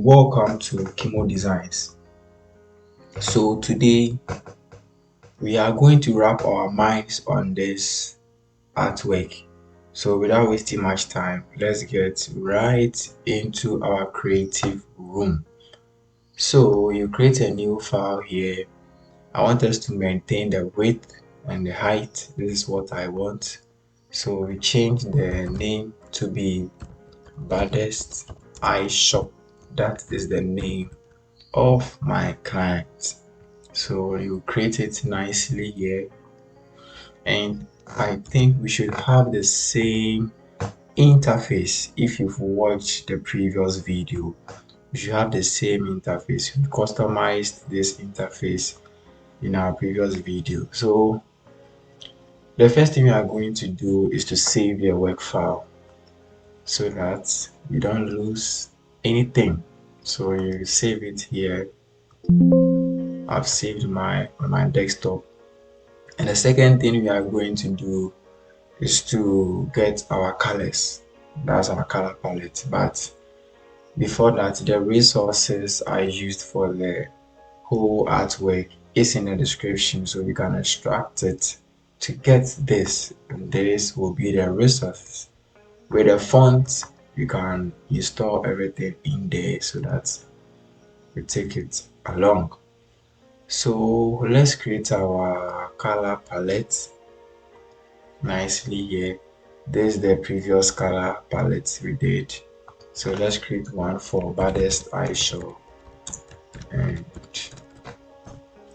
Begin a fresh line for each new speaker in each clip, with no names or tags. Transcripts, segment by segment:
welcome to Kimo Designs. So today we are going to wrap our minds on this artwork. So without wasting much time, let's get right into our creative room. So you create a new file here. I want us to maintain the width and the height. This is what I want. So we change the name to be Baddest Eye Shop. That is the name of my client. So you create it nicely here, and I think we should have the same interface. If you've watched the previous video, we should have the same interface. We customized this interface in our previous video. So the first thing we are going to do is to save your work file so that you don't lose anything. So you save it here. I've saved my on my desktop. And the second thing we are going to do is to get our colors. That's our color palette. But before that, the resources I used for the whole artwork is in the description, so you can extract it to get this. And this will be the resources. With the font, you can install everything in there so that we take it along. So let's create our color palette nicely here. This is the previous color palette we did. So let's create one for Baddest Eye Show. And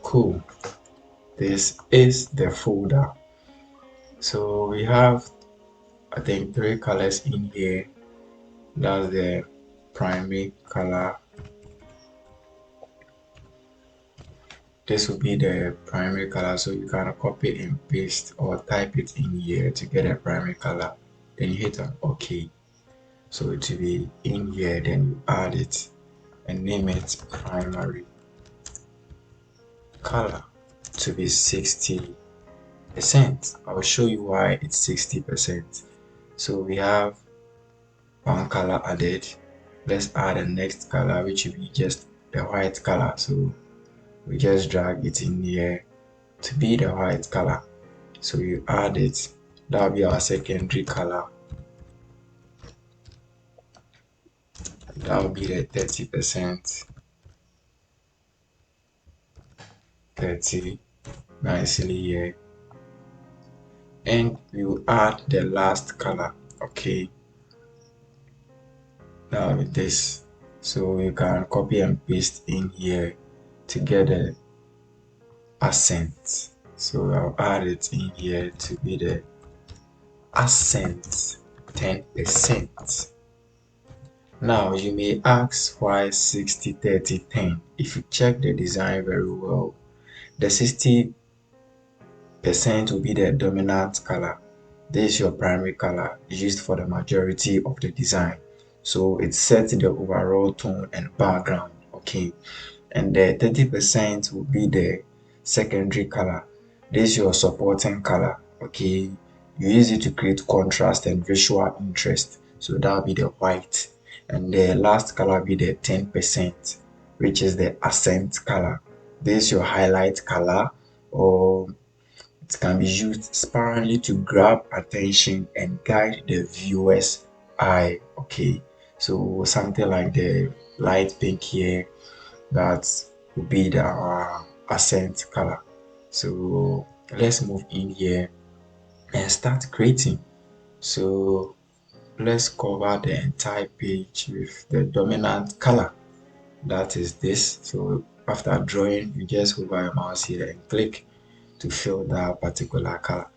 cool. This is the folder. So we have, I think, 3 colors in here. That's the primary color. This will be the primary color, so you can copy and paste or type it in here to get a primary color. Then you hit on OK. So it will be in here, then you add it and name it primary color to be 60%. I'll show you why it's 60%. So we have one color added. Let's add the next color, which will be just the white color. So we just drag it in here to be the white color. So you add it. That will be our secondary color. That will be the 30%. 30 nicely here. And we will add the last color. Okay. Now with this. So you can copy and paste in here to get the accent. So I'll add it in here to be the accent 10%. Now you may ask why 60 30 10. If you check the design very well, the 60% will be the dominant color. This is your primary color used for the majority of the design. So it sets the overall tone and background. Okay. And the 30% will be the secondary color. This is your supporting color. Okay. You use it to create contrast and visual interest. So that will be the white. And the last color will be the 10%, which is the accent color. This is your highlight color, or it can be used sparingly to grab attention and guide the viewer's eye. Okay. So something like the light pink here, that will be the accent color. So let's move in here and start creating. So let's cover the entire page with the dominant color, that is this. So after drawing, you just hover your mouse here and click to fill that particular color.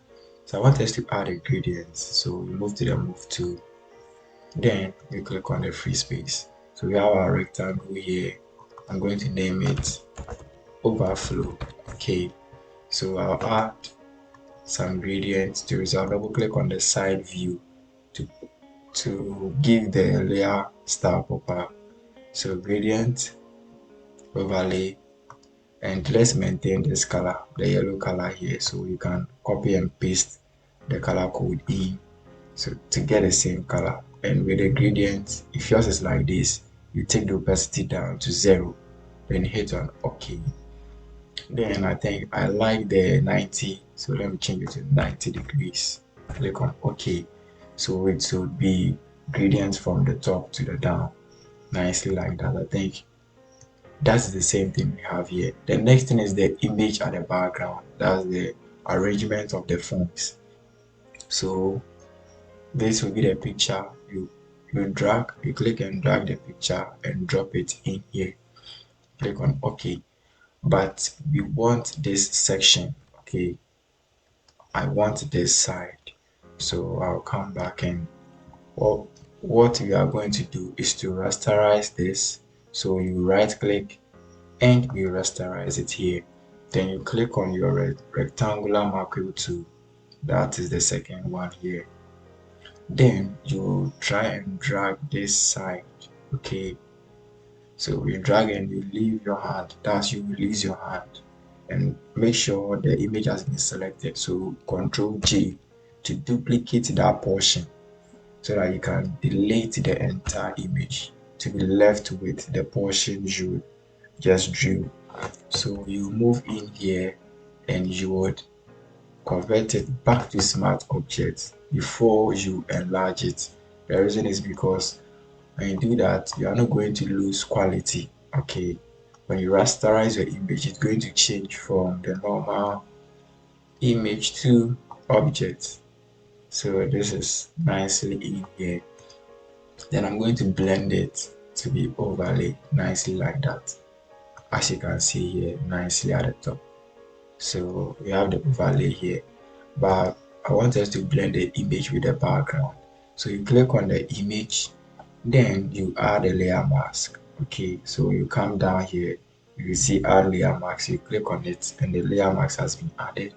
So I want us to add ingredients. So we move to the move tool, then we click on the free space. So we have our rectangle here. I'm going to name it overflow. Okay. So I'll add some ingredients to it. So I'll double click on the side view to give the layer style proper. So gradient, overlay, and let's maintain this color, the yellow color here. So you can copy and paste the color code in, so to get the same color. And with the gradient, if yours is like this, you take the opacity down to 0, then hit on OK. Then I think I like the 90, so let me change it to 90 degrees. Click on OK. So it should be gradients from the top to the down, nicely like that. I think that's the same thing we have here. The next thing is the image at the background. That's the arrangement of the fonts. So this will be the picture. You click and drag the picture and drop it in here. Click on OK. But we want this section. Okay, I want this side. So I'll come back and what we are going to do is to rasterize this. So you right click and you rasterize it here. Then you click on your rectangular macro tool. That is the second one here. Then you try and drag this side. Okay, so you drag and you leave your hand. That's you release your hand and make sure the image has been selected. So Control J to duplicate that portion so that you can delete the entire image to be left with the portion you just drew. So you move in here and you would convert it back to smart objects before you enlarge it. The reason is because when you do that, you are not going to lose quality. Okay, when you rasterize your image, it's going to change from the normal image to object. So this is nicely in here. Then I'm going to blend it to be overlay nicely like that. As you can see here, nicely at the top. So we have the overlay here, but I want us to blend the image with the background. So you click on the image, then you add a layer mask. Okay, so you come down here, you see add layer mask, you click on it and the layer mask has been added.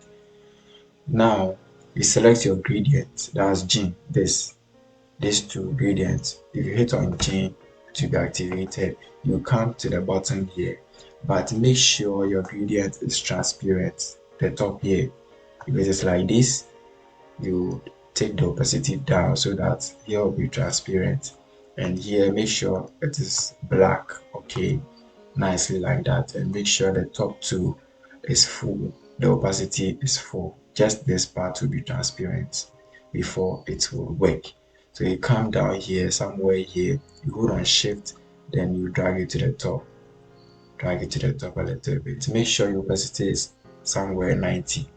Now you select your gradient, that's Gene, these two gradients. If you hit on Gene to be activated, you come to the bottom here, but make sure your gradient is transparent, the top here. If it is like this, you take the opacity down so that here will be transparent, and here make sure it is black. Okay, nicely like that, and make sure the top two is full, the opacity is full. Just this part will be transparent before it will work. So you come down here, somewhere here, you hold on shift, then you drag it to the top, drag it to the top a little bit. Make sure your opacity is somewhere 90.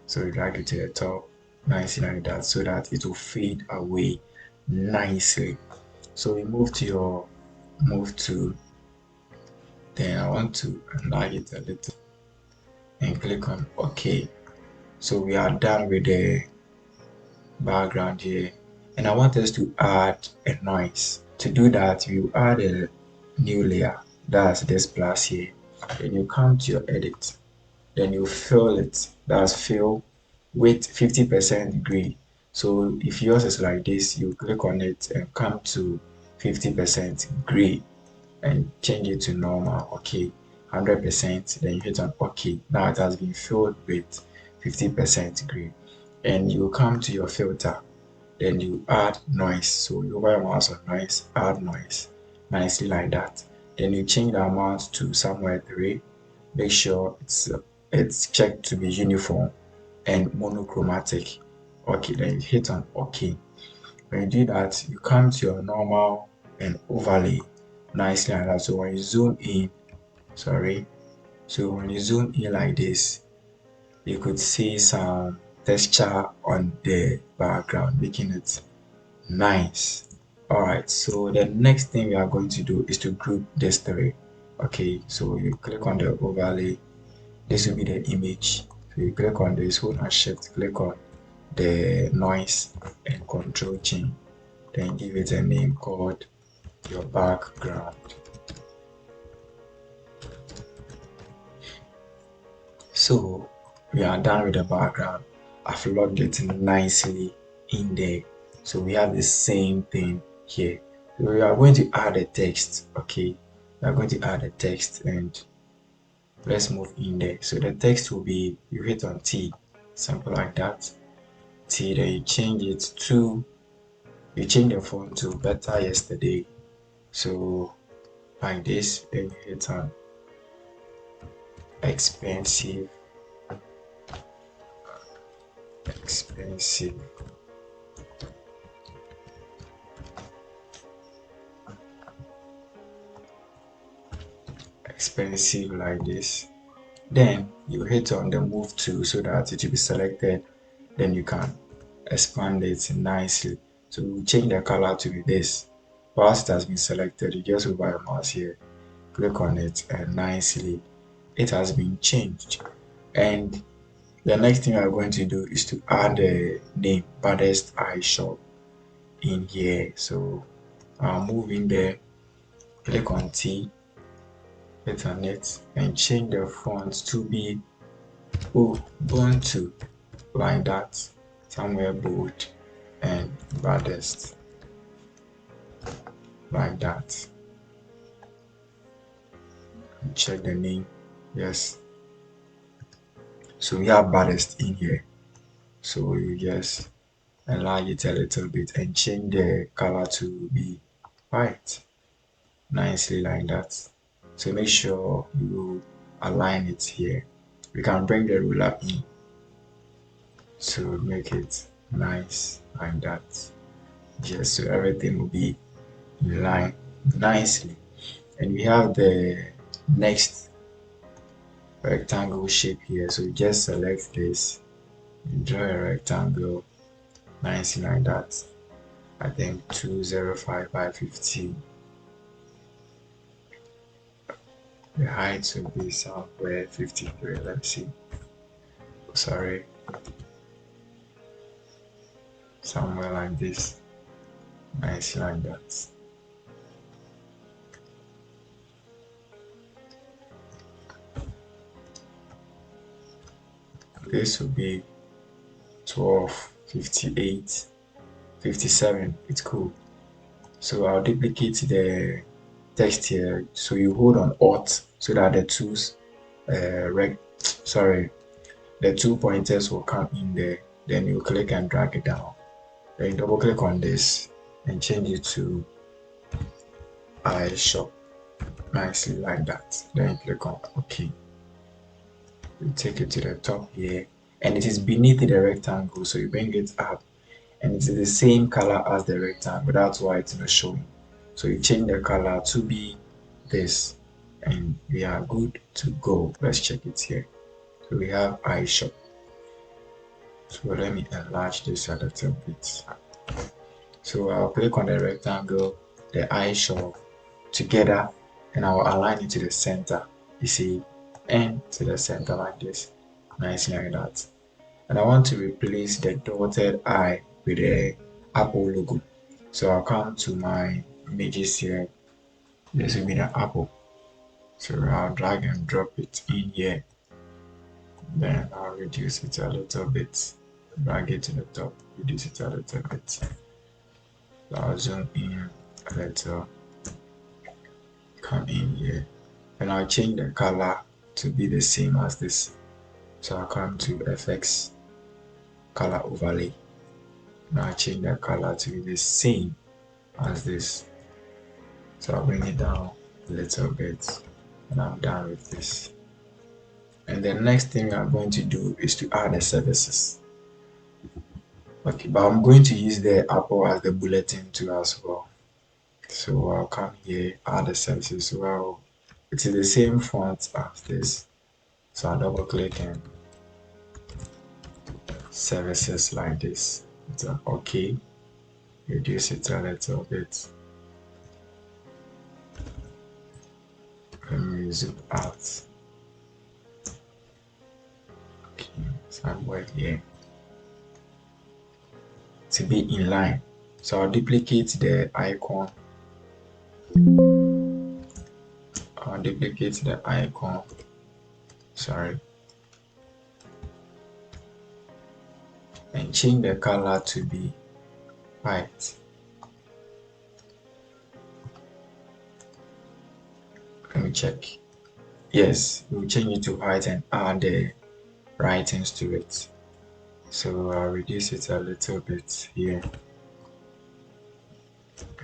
So you drag it to the top nicely like that so that it will fade away nicely. So we move to then I want to enlarge it a little and click on OK. So we are done with the background here, and I want us to add a noise. To do that, you add a new layer, that's this plus here. Then you come to your edit, then you fill it, that's fill with 50% gray. So if yours is like this, you click on it and come to 50% gray and change it to normal. Okay, 100%, then you hit on OK. Now it has been filled with 50% gray, and you come to your filter, then you add noise. So you hover your mouse on noise, add noise nicely like that. Then you change the amount to somewhere 3. Make sure it's checked to be uniform and monochromatic. Okay, then you hit on OK. When you do that, you come to your normal and overlay nicely like that. So when you zoom in, so when you zoom in like this, you could see some texture on the background, making it nice. Alright, so the next thing we are going to do is to group these three. Okay, so you click on the overlay, this will be the image. So you click on this, hold and shift, click on the noise and control change, then give it a name called your background. So we are done with the background. I've logged it nicely in there. So we have the same thing here. So we are going to add a text. Okay, we are going to add a text, and let's move in there. So the text will be, you hit on T, simple like that. T, then you change it to, you change the font to Better Yesterday. So like this, then you hit on expensive, expensive, expensive like this. Then you hit on the move to so that it will be selected. Then you can expand it nicely. So we change the color to be this. Whilst it has been selected, you just move your mouse here, click on it, and nicely it has been changed. And the next thing we are going to do is to add the name baddest eye shop in here. So I'll move in there, click on T, hit on it, and change the font to be Ubuntu like that, somewhere bold and baddest like that. Check the name, yes. So we have baddest in here. So you just enlarge it a little bit and change the color to be white, nicely like that. So make sure you align it here. We can bring the ruler in to make it nice like that, just so everything will be in line nicely. And we have the next rectangle shape here, so just select this and draw a rectangle nicely like that. I think 205 by 50. The height will be somewhere 53. Let's see. Sorry, somewhere like this. Nice like that. This will be 12, 58, 57. It's cool. So I'll duplicate the text here. So you hold on Alt so that the the two pointers will come in there. Then you click and drag it down. Then you double click on this and change it to iShop nicely like that. Then you click on OK. You take it to the top here, and it is beneath the rectangle, so you bring it up, and it's the same color as the rectangle. That's why it's not showing. So you change the color to be this, and we are good to go. Let's check it here. So we have iShop. So let me enlarge this a little bit. So I'll click on the rectangle, the iShop together, and I'll align it to the center. You see, and to the center like this, nicely like that. And I want to replace the dotted I with the Apple logo. So I'll come to my images here. This will be the Apple. So I'll drag and drop it in here. Then I'll reduce it a little bit. Drag it to the top, reduce it a little bit. So I'll zoom in a little, come in here. And I'll change the color to be the same as this. So I'll come to FX, color overlay. Now I'll change the color to be the same as this. So I'll bring it down a little bit, and I'm done with this. And the next thing I'm going to do is to add the services. Okay, but I'm going to use the Apple as the bulletin too as well. So I'll come here, add the services. Well, it's the same font as this. So I'll double click and services like this. It's okay. Reduce it a little bit. Let me zoom out. Okay, somewhere here to be in line. So I'll duplicate the icon. I'll duplicate the icon. Sorry. And change the color to be white. Let me check. Yes, we'll change it to white and add the writings to it. So I'll reduce it a little bit here.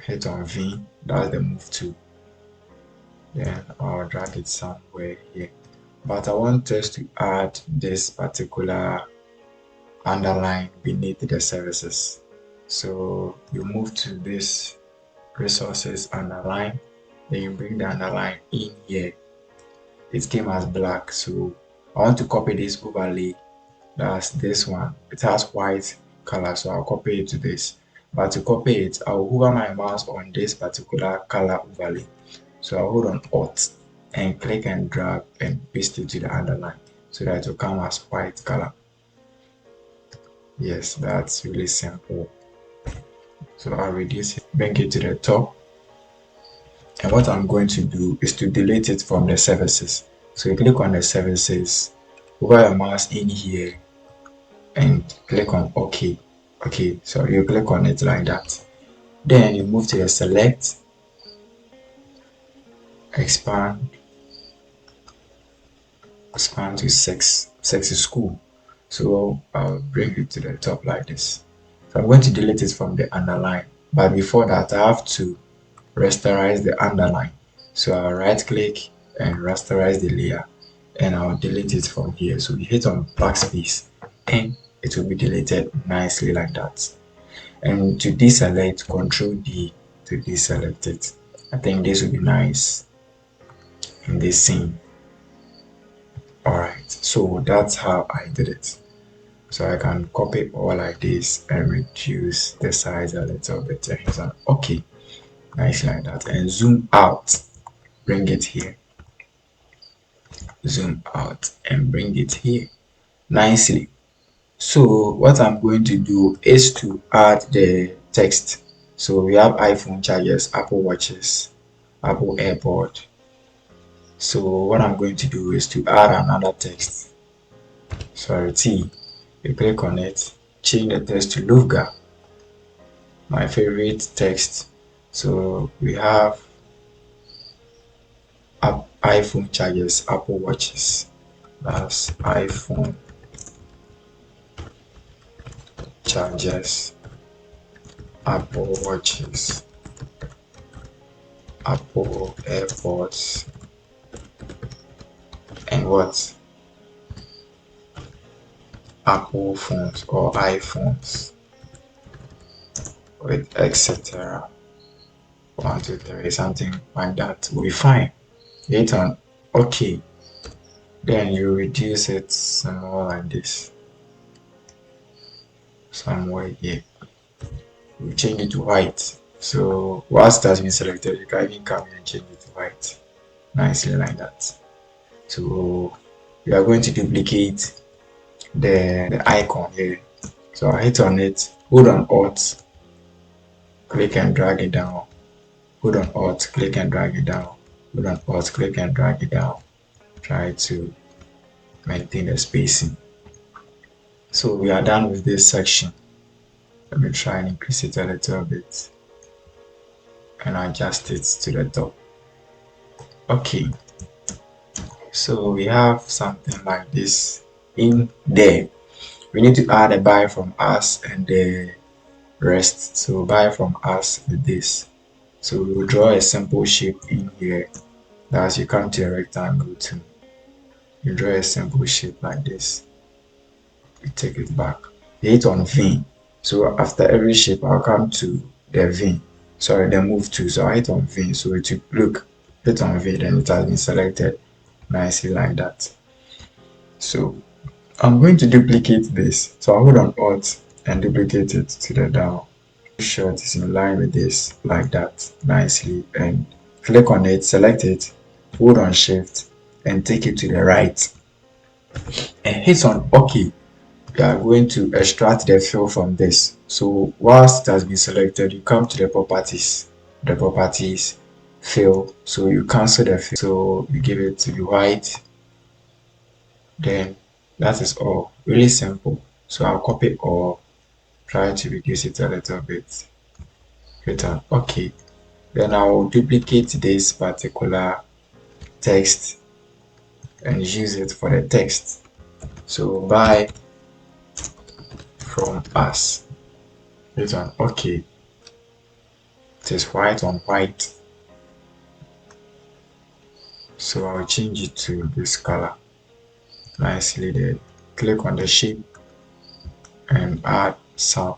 hit on V, that's the move to. Then I'll drag it somewhere here. But I want us to add this particular underline beneath the services. So you move to this resources underline, then you bring the underline in here. It came as black, so I want to copy this overlay. That's this one. It has white color, so I'll copy it to this. But to copy it, I'll hover my mouse on this particular color overlay. So I'll hold on Alt and click and drag and paste it to the underline so that it will come as white color. Yes, that's really simple. So I'll reduce it, bring it to the top. And what I'm going to do is to delete it from the services. So you click on the services, hover your mouse in here and click on OK. Okay, so you click on it like that. Then you move to the select, expand to 6. 6 is school. So I'll bring it to the top like this. So I'm going to delete it from the underline. But before that, I have to rasterize the underline. So I'll right click and rasterize the layer and I'll delete it from here. So you hit on backspace and it will be deleted nicely like that. And to deselect, Control D to deselect it. I think this would be nice in this scene. Alright, so that's how I did it. So I can copy all like this and reduce the size a little bit and hit on OK. Nice like that. And zoom out, bring it here. Zoom out and bring it here nicely. So what I'm going to do is to add the text. So we have iPhone chargers, Apple watches, Apple AirPod. So what I'm going to do is to add another text. Sorry, T. You click on it, change the text to Lufga, my favorite text. So we have iPhone chargers, Apple watches. That's iPhone chargers, Apple watches, Apple AirPods, and what? Apple phones or iPhones with etc. 1, 2, 3, something like that will be fine. Hit on OK. Then you reduce it somewhere like this. Somewhere here. We change it to white. So whilst it has been selected, you can even come here and change it to white. Nicely like that. So we are going to duplicate the icon here. So I hit on it, hold on Alt, click and drag it down. Hold on Alt, click and drag it down. Hold on Alt, click and drag it down. Try to maintain the spacing. So we are done with this section. Let me try and increase it a little bit and adjust it to the top. Okay, so we have something like this in there. We need to add a buy from us and the rest. So buy from us with this. So we will draw a simple shape in here. As you come to a rectangle too, you draw a simple shape like this. You take it back. Hit on V. So after every shape, I'll come to the V. Sorry, then move to. So I hit on V. So it will look, hit on V, then it has been selected nicely like that. So I'm going to duplicate this. So I'll hold on Alt and duplicate it to the down. Make sure it is in line with this like that nicely and click on it, select it, hold on Shift and take it to the right and hit on OK. We are going to extract the fill from this. So whilst it has been selected, you come to the properties, fill. So you cancel the fill. So you give it to be white. Then that is all. Really simple. So I'll copy or try to reduce it a little bit. Hit on OK. Then I will duplicate this particular text and use it for the text. So buy from us. Hit on OK it is white on white. So I'll change it to this color nicely there. Click on the shape and add some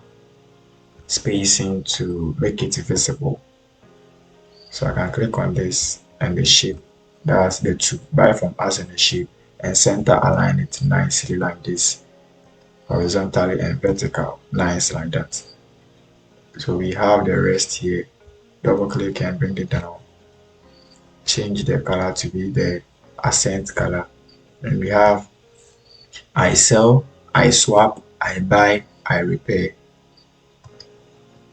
spacing to make it visible. So I can click on this and the shape, that's the two, buy from us in the shape, and center align it nicely like this, horizontally and vertical, nice like that. So we have the rest here. Double click and bring it down. Change the color to be the accent color. And we have I sell, I swap, I buy, I repair.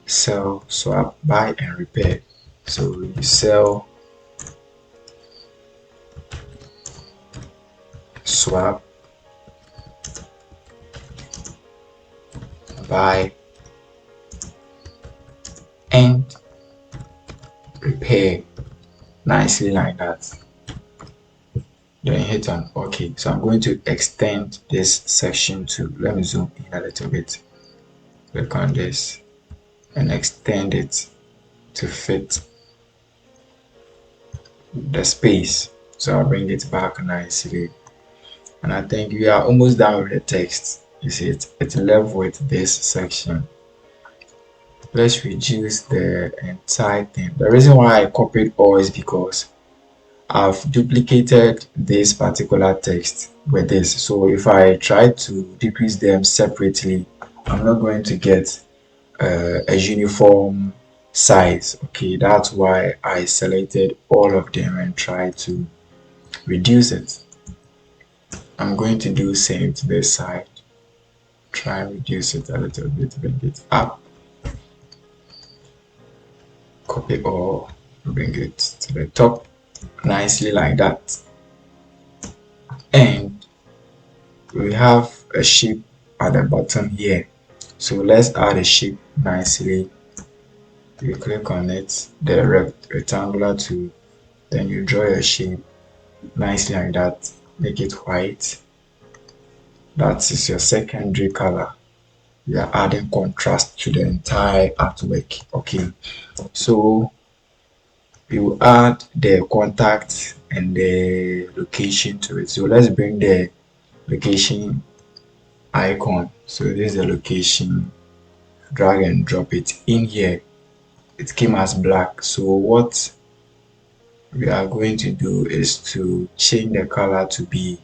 Sell, swap, buy, and repair. So you sell, swap, buy, and repair, nicely like that. Then hit on OK. So I'm going to extend this section to, let me zoom in a little bit. Click on this and extend it to fit the space. So I'll bring it back nicely. And I think we are almost done with the text. You see it's level with this section. Let's reduce the entire thing. The reason why I copied all is because I've duplicated this particular text with this. So if I try to decrease them separately, I'm not going to get a uniform size. Okay, that's why I selected all of them and try to reduce it. I'm going to do same to this side. Try and reduce it a little bit, bring it up. Copy all, bring it to the top, nicely like that. And we have a shape at the bottom here. So let's add a shape nicely. You click on it, the rectangular tool, then you draw your shape nicely like that. Make it white. That is your secondary color. You are adding contrast to the entire artwork. Okay, so you add the contact and the location to it. So let's bring the location icon. So this is the location. Drag and drop it in here. It came as black. So what we are going to do is to change the color to be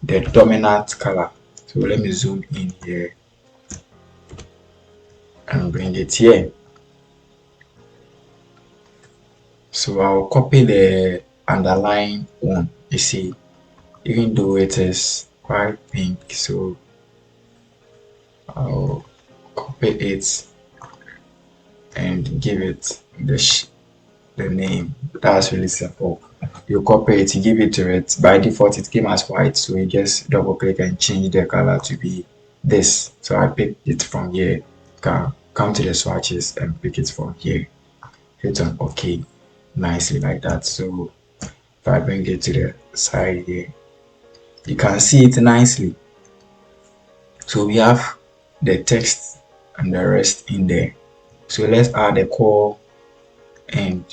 the dominant color. So let me zoom in here and bring it here. So I'll copy the underline one. You see, even though it is quite pink, so I'll copy it and give it the name. That's really simple. You copy it, you give it to it. By default, it came as white, so you just double click and change the color to be this. So I picked it from here. Come to the swatches and pick it from here. Hit on OK, nicely like that. So if I bring it to the side here, you can see it nicely. So we have the text and the rest in there. So let's add the core and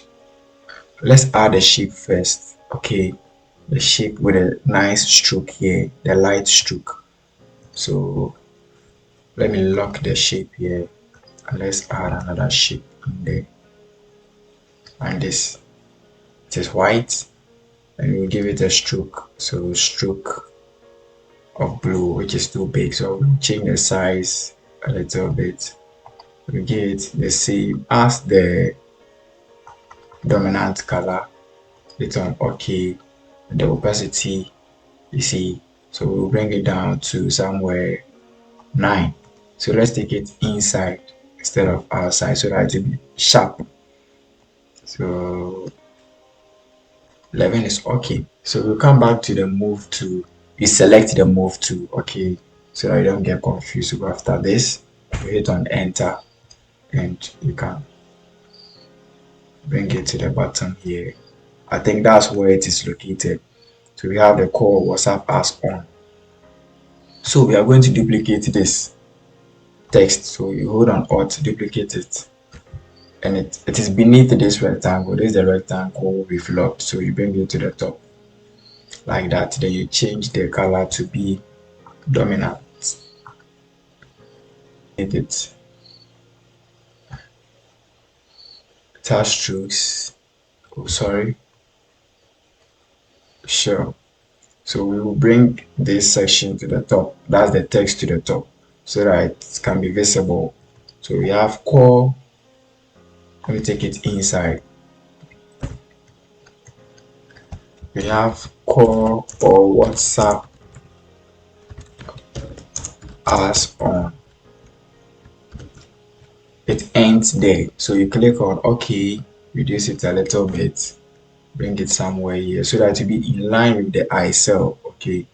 let's add the shape first. Okay, the shape with a nice stroke here, the light stroke. So let me lock the shape here and let's add another shape in there. And this, it is white, and we'll give it a stroke. So stroke of blue, which is too big. So we'll change the size a little bit. We'll give it the same as the dominant color. Hit on OK. The opacity, you see, so we'll bring it down to somewhere 9. So let's take it inside instead of outside so that it will be sharp. So 11 is OK. So we'll come back to the move tool. You select the move tool, okay, so that you don't get confused. So after this, you hit on enter and you can bring it to the bottom here. I think that's where it is located. So we have the core WhatsApp as on. So we are going to duplicate this text. So you hold on Alt, duplicate it, and it is beneath this rectangle. This is the rectangle we've locked, so you bring it to the top like that. Then you change the color to be dominant. It has strokes. Oh, sorry. Sure. So we will bring this section to the top. That's the text to the top, so that it can be visible. So we have core. Let me take it inside. We have core or WhatsApp as on. It ends there. So you click on OK, reduce it a little bit, bring it somewhere here so that it be in line with the I cell. Okay.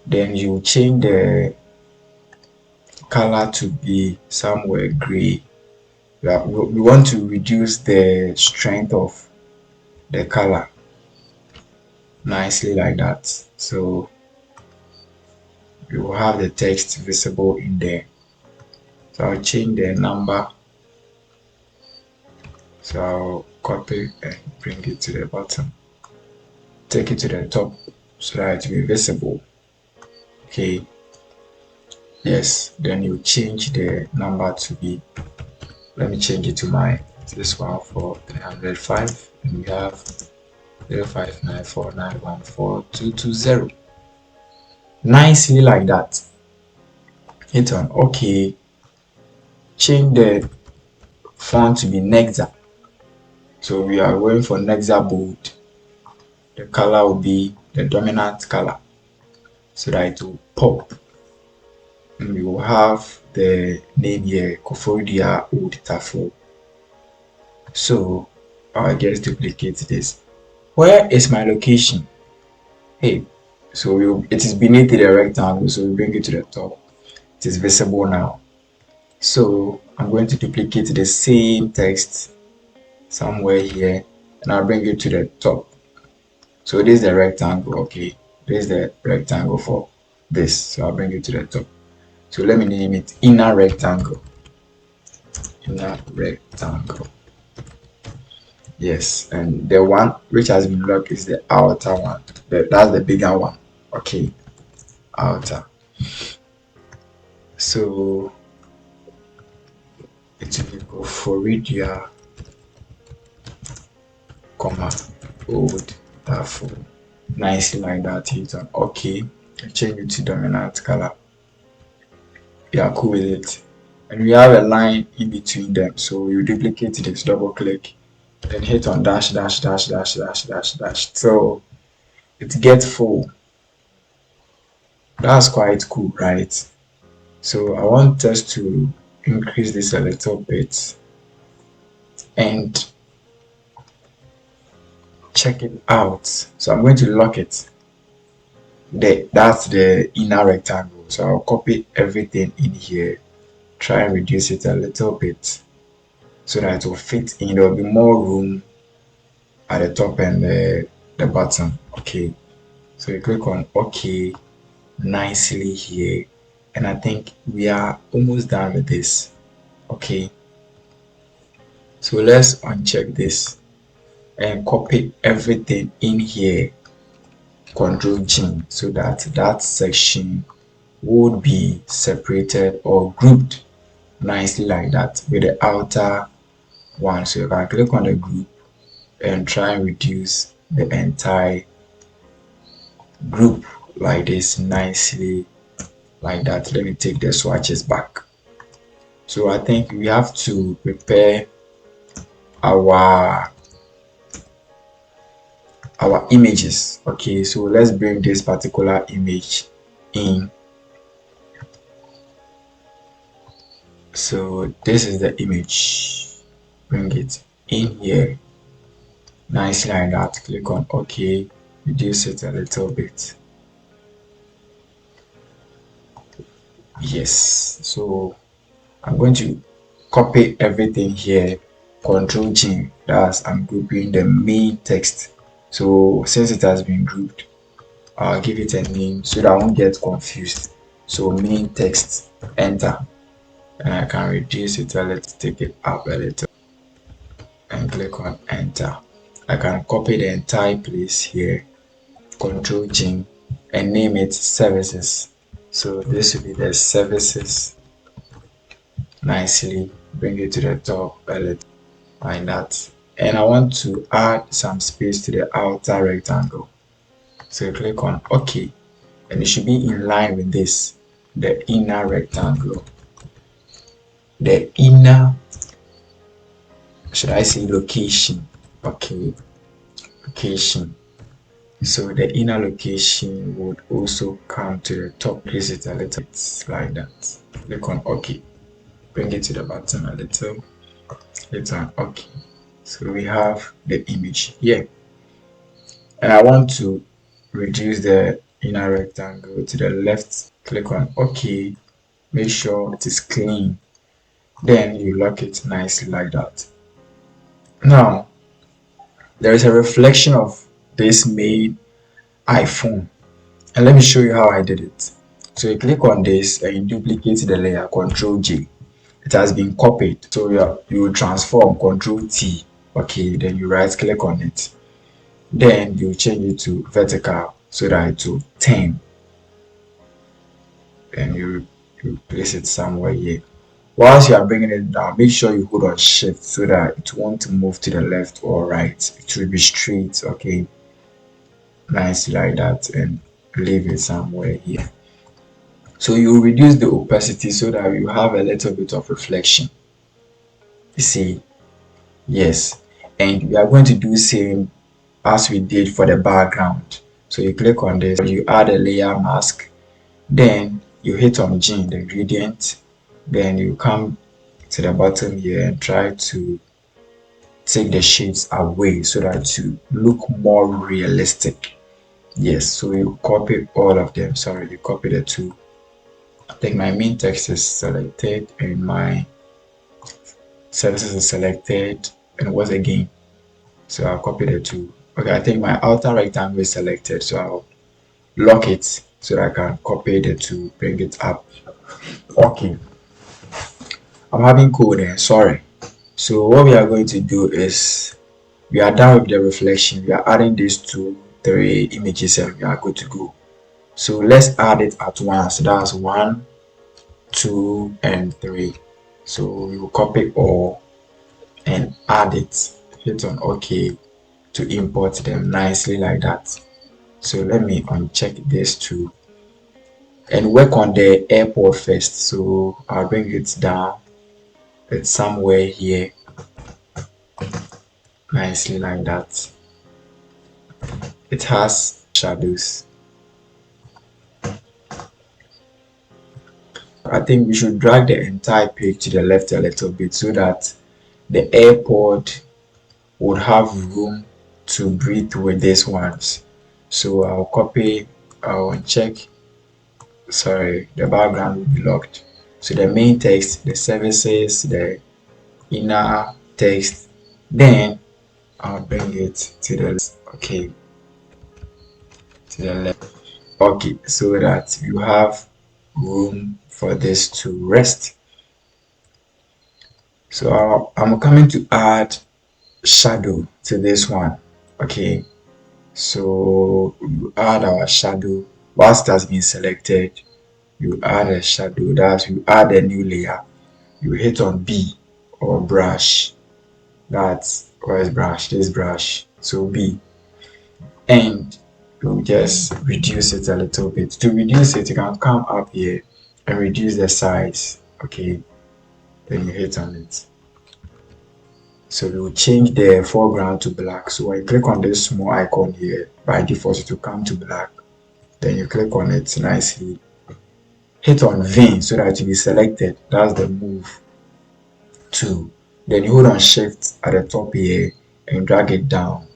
Then you change the color to be somewhere gray. We want to reduce the strength of the color nicely like that. So you will have the text visible in there. So I'll change the number. So I'll copy and bring it to the bottom. Take it to the top so that it will be visible. Okay. Yes. Then you change the number to be. Let me change it to this one for 305, and we have 0594914220. Nicely like that. Hit on OK. Change the font to be Nexa. So we are going for Nexa bold. The color will be the dominant color so that it will pop. And we will have the name here, Kofodia Old Tafo. So I'll just duplicate this. Where is my location? Hey, so it is beneath the rectangle, so we bring it to the top. It is visible now. So I'm going to duplicate the same text somewhere here, and I'll bring it to the top. So this is the rectangle. Okay, this is the rectangle for this, so I'll bring it to the top. So let me name it inner rectangle. Inner rectangle. Yes, and the one which has been locked is the outer one. That's the bigger one. Okay, outer. So it will go for Lydia, comma, old, therefore. Nicely like that. Hit on OK. Change it to dominant color. Yeah, cool with it. And we have a line in between them. So you duplicate this, double click, then hit on dash, dash, dash, dash, dash, dash, dash. So it gets full. That's quite cool, right? So I want us to increase this a little bit and check it out. So I'm going to lock it. That's the inner rectangle. So I'll copy everything in here, try and reduce it a little bit so that it will fit in. There will be more room at the top and the bottom. Okay, so you click on OK nicely here, and I think we are almost done with this. Okay, so let's uncheck this and copy everything in here, Ctrl G, so that that section would be separated or grouped nicely like that with the outer one. So you can click on the group and try and reduce the entire group like this nicely like that. Let me take the swatches back. So I think we have to prepare our images. Okay, so let's bring this particular image in. So this is the image. Bring it in here nicely like that. Click on OK, reduce it a little bit. Yes, so I'm going to copy everything here, Ctrl G, that's I'm grouping the main text. So since it has been grouped, I'll give it a name so that I won't get confused. So main text, enter. and I can reduce it a little, take it up a little, and click on enter. I can copy the entire place here, Control G, and name it services. So this will be the services. Nicely bring it to the top a little like that. And I want to add some space to the outer rectangle. So click on OK, and it should be in line with this, the inner rectangle. The inner, should I say location? Okay, location. So the inner location would also come to the top. Place it a little bit like that. Click on OK. Bring it to the bottom a little. Click on OK. So we have the image here. And I want to reduce the inner rectangle to the left. Click on OK. Make sure it is clean. Then you lock it nicely like that. Now, there is a reflection of this main iPhone. And let me show you how I did it. So you click on this and you duplicate the layer, Control J. It has been copied. So you transform, Control T. Okay, then you right click on it. Then you change it to vertical so that it will turn. Then you place it somewhere here. Whilst you are bringing it down, make sure you hold on shift so that it won't move to the left or right. It will be straight, okay? Nice like that, and leave it somewhere here. So you reduce the opacity so that you have a little bit of reflection. You see, yes. And we are going to do same as we did for the background. So you click on this, you add a layer mask, then you hit on G, the gradient, then you come to the bottom here and try to take the shades away so that you look more realistic. Yes, so you copy all of them. Sorry, you copy the two. I think my main text is selected and my services is selected, and what's again. So I'll copy the two. Okay, I think my outer rectangle is selected, so I'll lock it so that I can copy the two, bring it up. Okay, I'm having code there, sorry. So what we are going to do is we are done with the reflection. We are adding these two, three images and we are good to go. So let's add it at once. That's 1, 2, and 3. So we will copy all and add it. Hit on OK to import them nicely like that. So let me uncheck this too and work on the airport first. So I'll bring it down. It's somewhere here, nicely like that. It has shadows. I think we should drag the entire page to the left a little bit so that the airport would have room to breathe with these ones. So I'll copy, I'll check, sorry, the background will be locked. So the main text, the services, the inner text, then I'll bring it to the left. Okay, to the left. Okay, so that you have room for this to rest. So I'm coming to add shadow to this one. Okay, so you add our shadow. Whilst it has been selected, you add a shadow. That's you add a new layer. You hit on B or brush. That's where's brush? This brush. So B, and you just reduce it a little bit. To reduce it, you can come up here and reduce the size. Okay, then you hit on it. So we will change the foreground to black. So when you click on this small icon here, by default it will come to black. Then you click on it nicely. Hit on V so that it will be selected. That's the move to. Then you hold on shift at the top here and drag it down.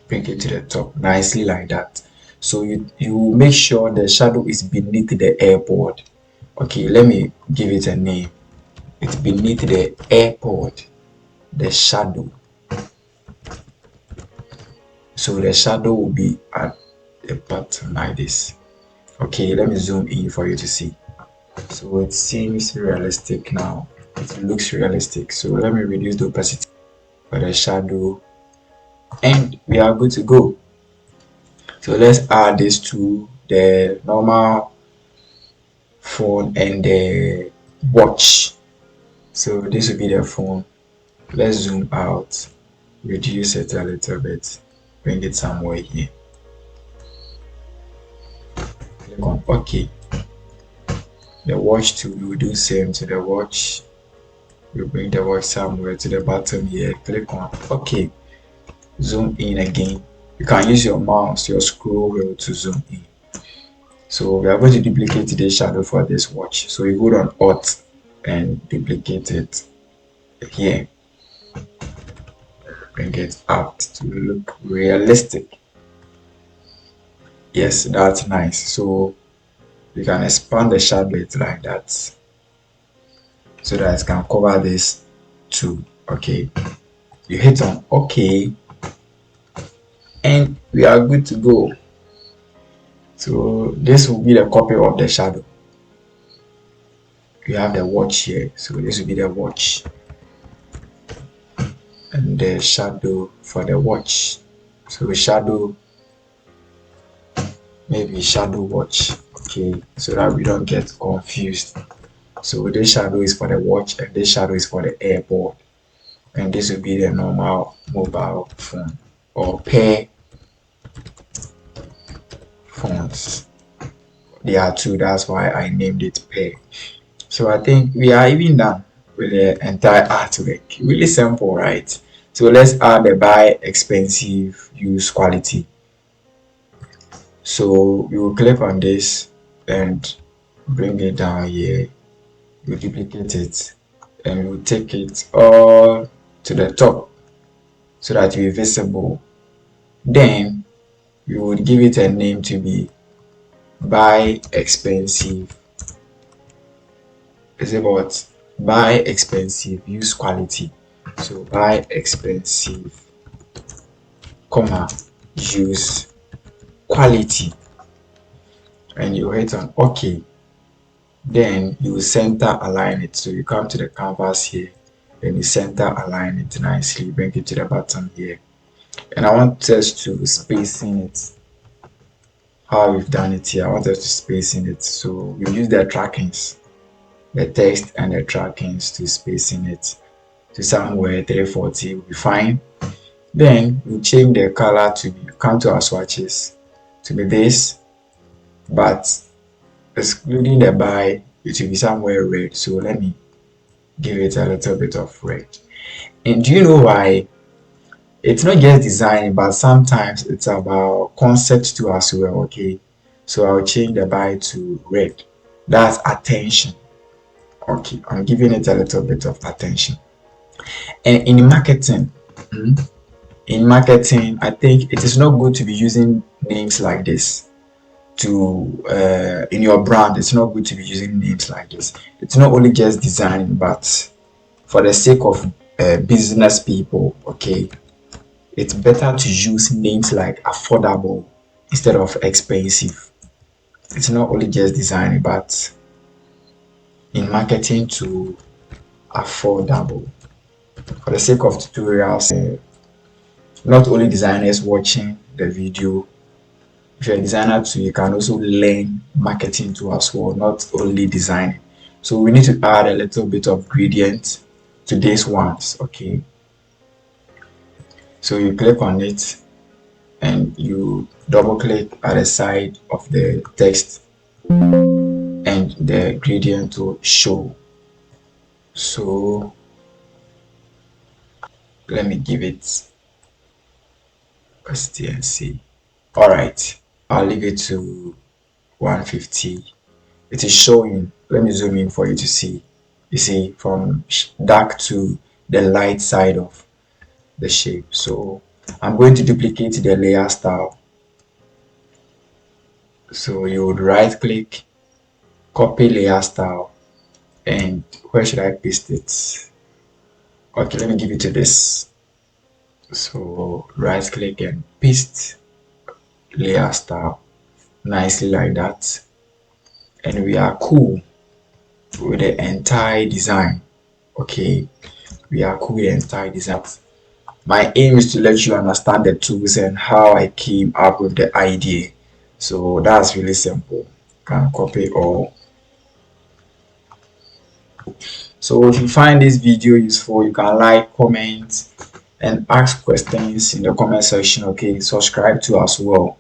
Bring it to the top nicely like that. So you make sure the shadow is beneath the airport. Okay, let me give it a name. It's beneath the airport, the shadow. So the shadow will be at the bottom like this. Okay, let me zoom in for you to see. So it seems realistic now. It looks realistic. So let me reduce the opacity for the shadow and we are good to go. So let's add this to the normal phone and the watch. So this will be the phone. Let's zoom out, reduce it a little bit, bring it somewhere here. Click on OK. The watch too, we will do same to the watch. We bring the watch somewhere to the bottom here. Click on OK. Zoom in again. You can use your mouse, your scroll wheel to zoom in. So we are going to duplicate the shadow for this watch. So you go on Alt and duplicate it here. Bring it up to look realistic. Yes, that's nice. So you can expand the shadow bit like that so that it can cover this too. Okay, you hit on OK and we are good to go. So this will be the copy of the shadow. You have the watch here, so this will be the watch and the shadow for the watch. So shadow, maybe shadow watch. Okay, so that we don't get confused. So this shadow is for the watch and this shadow is for the airboard, and this will be the normal mobile phone or pair phones. There are two, that's why I named it pair. So I think we are even done with the entire artwork. Really simple, right? So let's add the buy expensive, use quality. So we will click on this and bring it down here. We duplicate it and we'll take it all to the top so that it will be visible. Then we would give it a name to be buy expensive. Is about buy expensive, use quality. So buy expensive, comma, use quality, and you hit on OK. Then you center align it. So you come to the canvas here, then you center align it nicely, bring it to the bottom here. And I want us to space in it. How we've done it here, I want us to space in it. So we use the trackings, the text and the trackings to space in it to somewhere 340 will be fine. Then we change the color to be, come to our swatches to be this, but excluding the by, it will be somewhere red. So let me give it a little bit of red. And do you know why? It's not just design, but sometimes it's about concept too as well. Okay, so I'll change the by to red. That's attention. Okay, I'm giving it a little bit of attention. And in marketing, I think it is not good to be using names like this to in your brand. It's not good to be using names like this. It's not only just designing, but for the sake of business people, okay, it's better to use names like affordable instead of expensive. It's not only just designing, but in marketing to affordable. For the sake of tutorials, not only designers watching the video, if you're a designer too, you can also learn marketing too as well, not only designing. So we need to add a little bit of gradient to these ones. Okay, so you click on it and you double click at the side of the text and the gradient to show. So let me give it a STNC. All right, I'll leave it to 150. It is showing. Let me zoom in for you to see. You see from dark to the light side of the shape. So I'm going to duplicate the layer style. So you would right click, copy layer style, and where should I paste it? Okay, let me give it to this. So right click and paste layer style nicely like that, and we are cool. with the entire design. Okay, we are cool with the entire design. My aim is to let you understand the tools and how I came up with the idea. So that's really simple. Can copy all. So if you find this video useful, you can like, comment, and ask questions in the comment section. Okay, subscribe to as well.